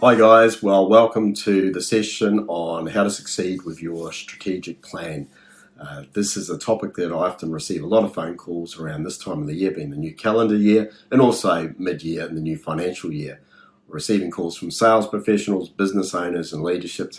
Hi guys, well welcome to the session on how to succeed with your strategic plan. This is a topic that I often receive a lot of phone calls around this time of the year, being the new calendar year and also mid-year in the new financial year. We're receiving calls from sales professionals, business owners and leadership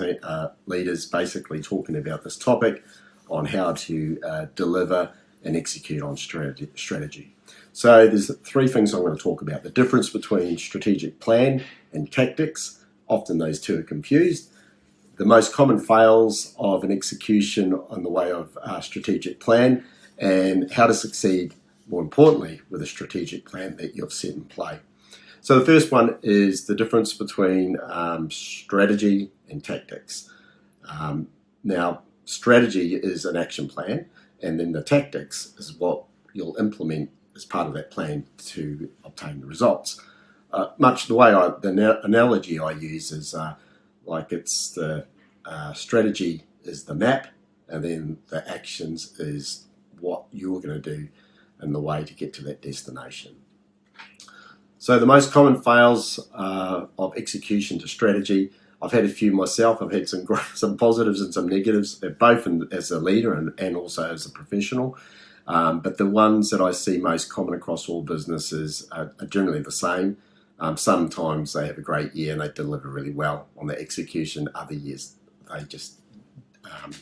leaders basically talking about this topic on how to deliver and execute on strategy. So there's three things I'm going to talk about: the difference between strategic plan and tactics. Often those two are confused. The most common fails of an execution on the way of a strategic plan, and how to succeed, more importantly, with a strategic plan that you've set in play. So the first one is the difference between strategy and tactics. Now, strategy is an action plan, and then the tactics is what you'll implement as part of that plan to obtain the results. Much the way the analogy I use is like it's the strategy is the map, and then the actions is what you're going to do and the way to get to that destination. So the most common fails of execution to strategy, I've had a few myself. I've had some positives and some negatives, both as a leader and also as a professional. But the ones that I see most common across all businesses are generally the same. Sometimes they have a great year and they deliver really well on the execution. Other years they just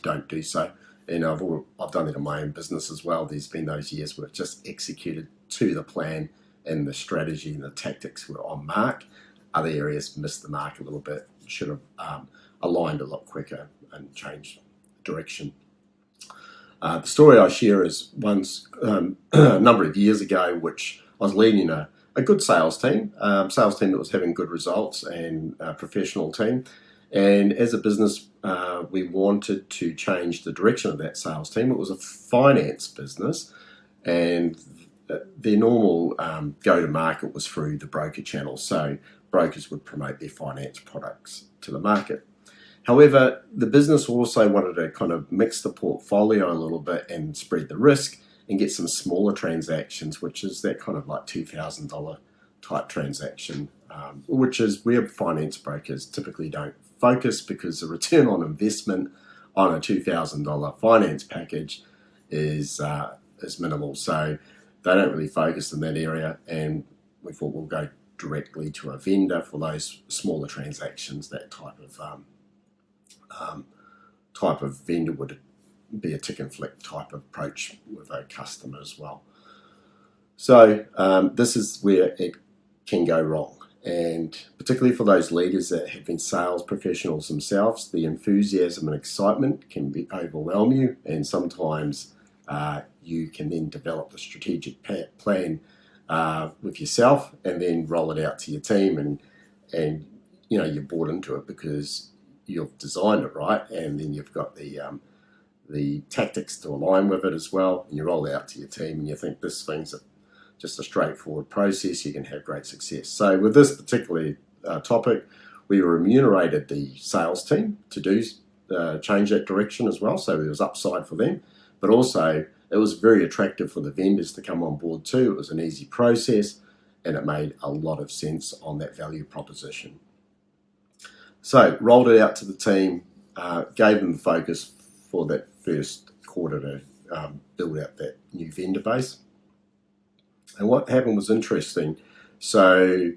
don't do so. And I've done it in my own business as well. There's been those years where it's just executed to the plan and the strategy and the tactics were on mark. Other areas missed the mark a little bit, should have aligned a lot quicker and changed direction. The story I share is once a number of years ago, which I was leading a good sales team that was having good results, and a professional team. And as a business, we wanted to change the direction of that sales team. It was a finance business, and their normal go-to-market was through the broker channel. So brokers would promote their finance products to the market. However, the business also wanted to kind of mix the portfolio a little bit and spread the risk and get some smaller transactions, which is that kind of like $2,000 type transaction, which is where finance brokers typically don't focus, because the return on investment on a $2,000 finance package is minimal. So they don't really focus in that area, and we thought we'll go directly to a vendor for those smaller transactions. That type of vendor would be a tick and flick type of approach with a customer as well. So this is where it can go wrong, and particularly for those leaders that have been sales professionals themselves, the enthusiasm and excitement can overwhelm you, and sometimes you can then develop the strategic plan with yourself and then roll it out to your team, and you know, you're bought into it because you've designed it right, and then you've got the tactics to align with it as well, and you roll it out to your team and you think this thing's just a straightforward process, you can have great success. So with this particular topic, we remunerated the sales team to do change that direction as well, so there was upside for them, but also it was very attractive for the vendors to come on board too. It was an easy process and it made a lot of sense on that value proposition. So rolled it out to the team, gave them the focus for that first quarter to build out that new vendor base. And what happened was interesting. So,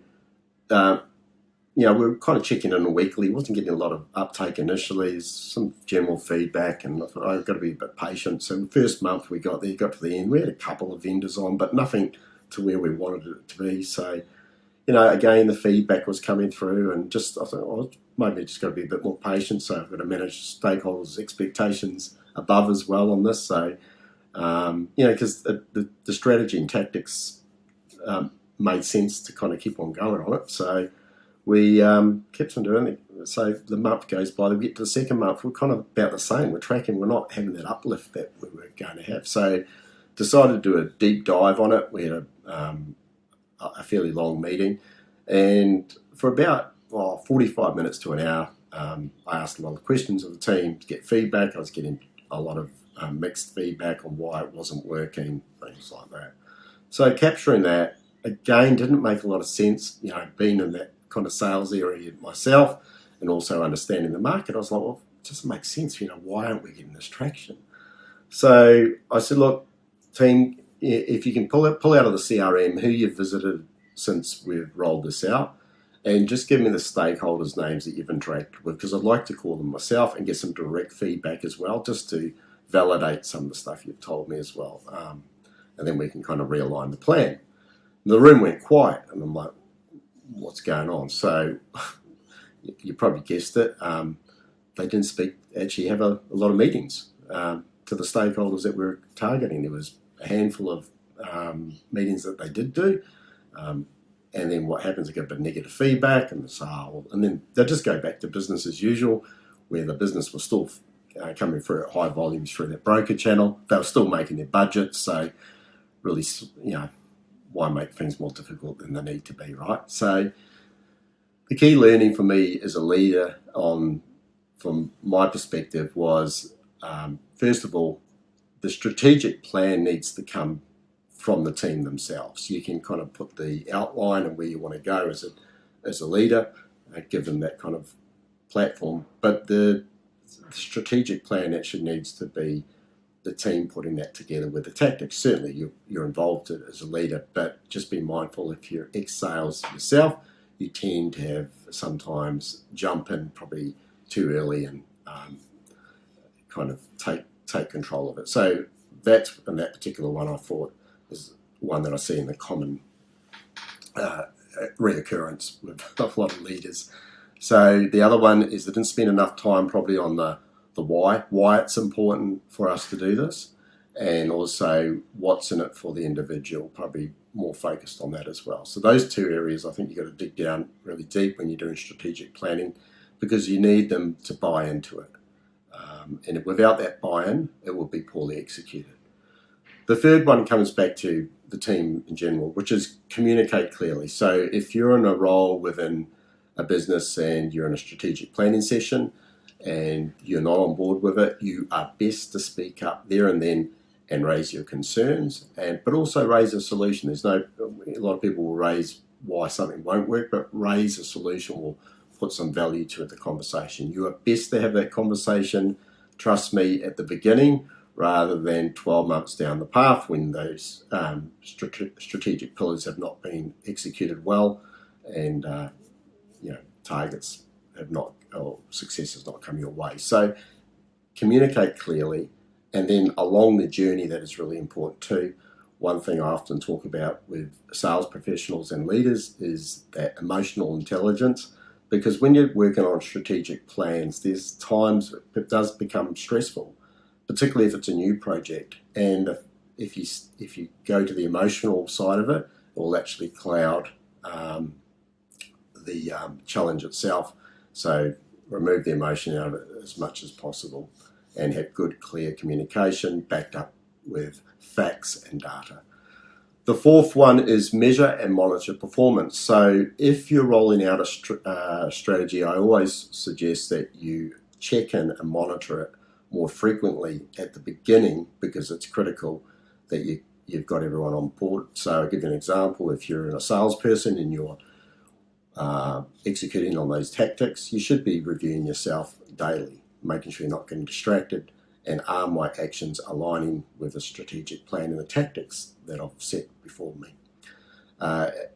we were kind of checking in weekly. Wasn't getting a lot of uptake initially, some general feedback, and I thought, I've got to be a bit patient. So the first month we got there, got to the end, we had a couple of vendors on, but nothing to where we wanted it to be. So, again, the feedback was coming through, and just I thought, maybe just got to be a bit more patient. So I've got to manage stakeholders' expectations above as well on this. So, because the strategy and tactics made sense to kind of keep on going on it. So we kept on doing it. So the month goes by, we get to the second month, we're kind of about the same. We're tracking, we're not having that uplift that we were going to have. So decided to do a deep dive on it. We had a fairly long meeting, and for about 45 minutes to an hour, I asked a lot of questions of the team to get feedback. I was getting a lot of mixed feedback on why it wasn't working, things like that. So capturing that, again, didn't make a lot of sense, being in that kind of sales area myself and also understanding the market, I was like, well, it just makes sense, why aren't we getting this traction? So I said, look, team, if you can pull out of the CRM who you've visited since we've rolled this out, and just give me the stakeholders' names that you've interacted with, because I'd like to call them myself and get some direct feedback as well, just to validate some of the stuff you've told me as well. And then we can kind of realign the plan. And the room went quiet, and I'm like, what's going on? So you probably guessed it. They didn't actually have a lot of meetings to the stakeholders that we're targeting. There was a handful of meetings that they did do. And then what happens, they get a bit of negative feedback, and and then they'll just go back to business as usual, where the business was still coming through at high volumes through that broker channel. They were still making their budgets, so really, why make things more difficult than they need to be, right? So the key learning for me as a leader from my perspective was, first of all, the strategic plan needs to come from the team themselves. You can kind of put the outline and where you want to go as a leader, give them that kind of platform. But the strategic plan actually needs to be the team putting that together with the tactics. Certainly you're involved as a leader, but just be mindful, if you're ex-sales yourself, you tend to have sometimes jump in probably too early and kind of take control of it. So that's, in that particular one, I thought is one that I see in the common reoccurrence with a lot of leaders. So the other one is they didn't spend enough time probably on the why it's important for us to do this, and also what's in it for the individual, probably more focused on that as well. So those two areas, I think you've got to dig down really deep when you're doing strategic planning, because you need them to buy into it. And without that buy-in, it will be poorly executed. The third one comes back to the team in general, which is communicate clearly. So if you're in a role within a business and you're in a strategic planning session and you're not on board with it, you are best to speak up there and then and raise your concerns, but also raise a solution. A lot of people will raise why something won't work, but raise a solution will put some value to the conversation. You are best to have that conversation, trust me, at the beginning, rather than 12 months down the path when those strategic pillars have not been executed well, and targets have not, or success has not come your way. So communicate clearly, and then along the journey, that is really important too. One thing I often talk about with sales professionals and leaders is that emotional intelligence, because when you're working on strategic plans, there's times it does become stressful, particularly if it's a new project. And if you go to the emotional side of it, it will actually cloud the challenge itself. So remove the emotion out of it as much as possible and have good, clear communication backed up with facts and data. The fourth one is measure and monitor performance. So if you're rolling out a strategy, I always suggest that you check in and monitor it more frequently at the beginning, because it's critical that you've got everyone on board. So I'll give you an example. If you're a salesperson and you're executing on those tactics, you should be reviewing yourself daily, making sure you're not getting distracted, and are my actions aligning with the strategic plan and the tactics that I've set before me.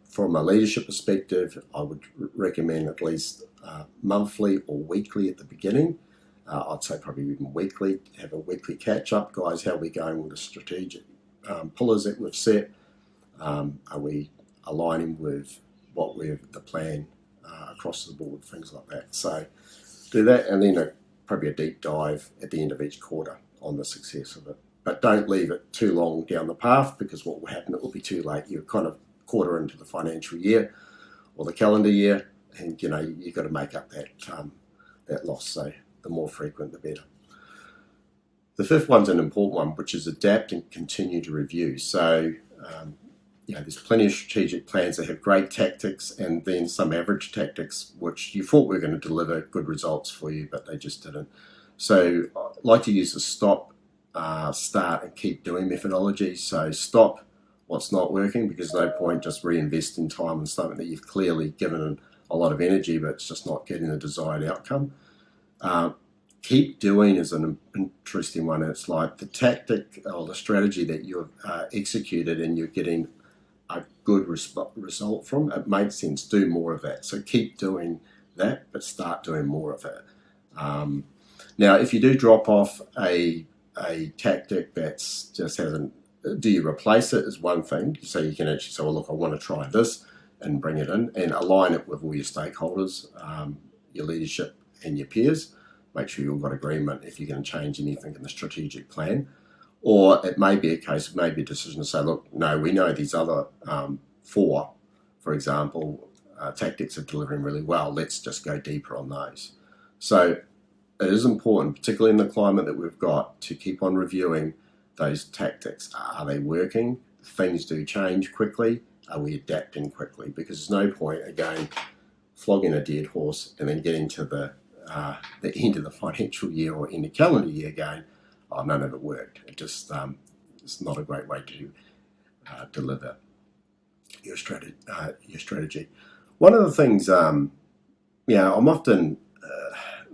From a leadership perspective, I would recommend at least monthly or weekly at the beginning. I'd say probably even weekly, have a weekly catch-up. Guys, how are we going with the strategic pillars that we've set? Are we aligning with what the plan across the board, things like that. So do that, and then probably a deep dive at the end of each quarter on the success of it. But don't leave it too long down the path, because what will happen, it will be too late. You're kind of quarter into the financial year or the calendar year, and you've got to make up that loss. So the more frequent, the better. The fifth one's an important one, which is adapt and continue to review. So there's plenty of strategic plans that have great tactics and then some average tactics which you thought were going to deliver good results for you, but they just didn't. So I like to use the stop, start and keep doing methodology. So stop what's not working, because there's no point just reinvesting time in something that you've clearly given a lot of energy, but it's just not getting the desired outcome. Keep doing is an interesting one. It's like the tactic or the strategy that you've executed and you're getting a good result from. It makes sense. Do more of that. So keep doing that, but start doing more of it. Now, if you do drop off a tactic that's just hasn't, do you replace it is one thing. So you can actually say, well, look, I want to try this and bring it in and align it with all your stakeholders, your leadership and your peers. Make sure you've got agreement if you're going to change anything in the strategic plan. Or it may be a case, it may be a decision to say, look, no, we know these other four, for example, tactics are delivering really well. Let's just go deeper on those. So it is important, particularly in the climate that we've got, to keep on reviewing those tactics. Are they working? Things do change quickly. Are we adapting quickly? Because there's no point, again, flogging a dead horse and then getting to the end of the financial year or in the calendar year going, oh, none of it worked. It just it's not a great way to deliver your strategy. One of the things, I'm often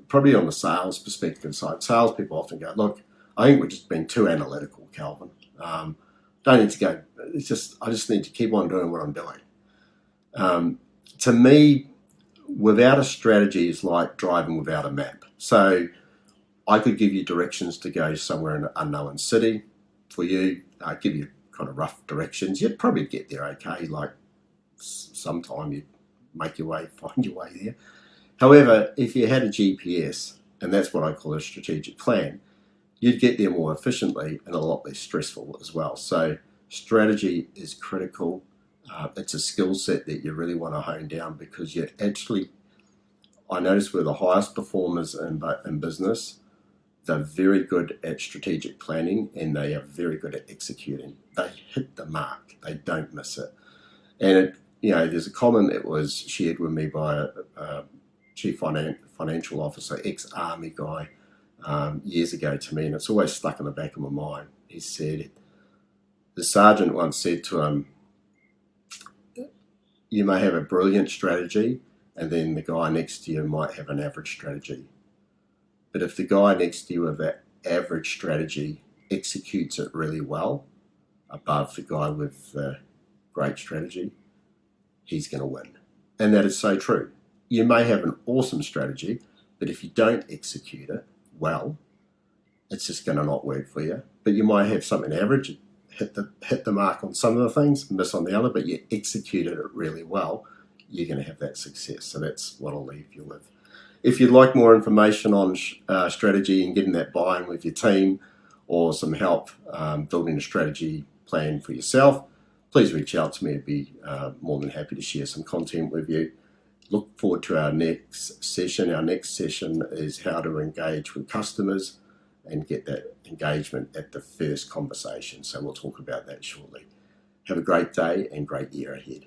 probably on the sales perspective side. Salespeople often go, look, I think we're just being too analytical, Calvin. Don't need to go. I just need to keep on doing what I'm doing. To me, without a strategy is like driving without a map. So I could give you directions to go somewhere in an unknown city for you. I'd give you kind of rough directions. You'd probably get there okay. Like sometime you'd make your way, find your way there. However, if you had a GPS, and that's what I call a strategic plan, you'd get there more efficiently and a lot less stressful as well. So strategy is critical. It's a skill set that you really want to hone down because you actually, I notice we're the highest performers in business. They're very good at strategic planning and they are very good at executing. They hit the mark. They don't miss it. And there's a comment that was shared with me by a chief financial officer, ex-army guy, years ago to me, and it's always stuck in the back of my mind. He said, the sergeant once said to him, you may have a brilliant strategy and then the guy next to you might have an average strategy. But if the guy next to you with that average strategy executes it really well above the guy with the great strategy, he's going to win. And that is so true. You may have an awesome strategy, but if you don't execute it well, it's just going to not work for you. But you might have something average, hit the mark on some of the things, miss on the other, but you executed it really well, you're going to have that success. So that's what I'll leave you with. If you'd like more information on strategy and getting that buy-in with your team or some help building a strategy plan for yourself, please reach out to me. I'd be more than happy to share some content with you. Look forward to our next session. Our next session is how to engage with customers and get that engagement at the first conversation. So we'll talk about that shortly. Have a great day and great year ahead.